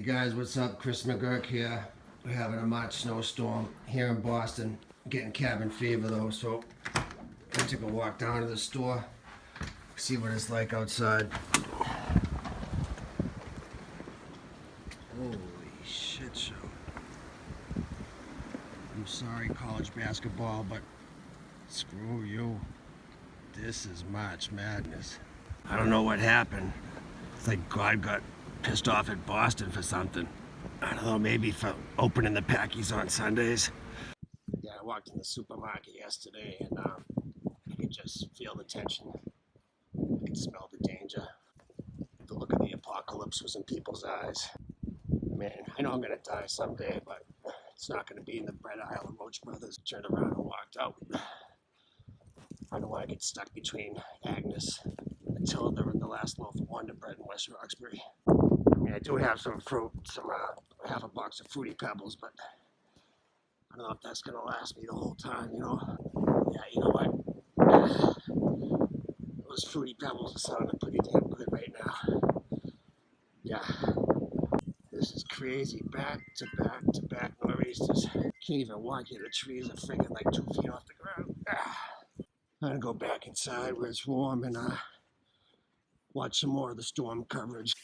Hey guys, what's up? Chris McGurk here. We're having a March snowstorm here in Boston. Getting cabin fever though, so I took a walk down to the store, see what it's like outside. Holy shit show. I'm sorry, college basketball, but screw you. This is March Madness. I don't know what happened. It's like God got pissed off at Boston for something. I don't know, maybe for opening the Packies on Sundays. Yeah, I walked in the supermarket yesterday and I could just feel the tension. I could smell the danger. The look of the apocalypse was in people's eyes. Man, I know I'm gonna die someday, but it's not gonna be in the bread aisle of Roach Brothers. Turned around and walked out. I don't want to get stuck between Agnes and Tilda and the last loaf of Wonder Bread in West Roxbury. I mean, I do have some fruit, half a box of Fruity Pebbles, but I don't know if that's gonna last me the whole time, you know. Yeah, you know what? Those Fruity Pebbles are sounding pretty damn good right now. Yeah, this is crazy. Back to back to back nor'easters. Can't even walk here. The trees are freaking like 2 feet off the ground. I'm gonna go back inside where it's warm and watch some more of the storm coverage.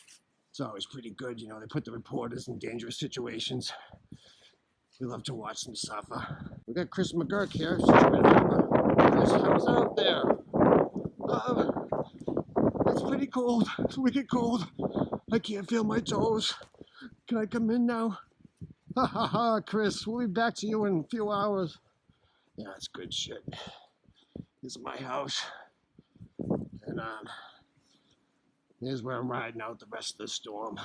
It's always pretty good, you know. They put the reporters in dangerous situations. We love to watch them suffer. We got Chris McGurk here. Chris, how's out there? It's pretty cold. It's wicked cold. I can't feel my toes. Can I come in now? Ha ha ha, Chris. We'll be back to you in a few hours. Yeah, it's good shit. This is my house. And here's where I'm riding out the rest of the storm.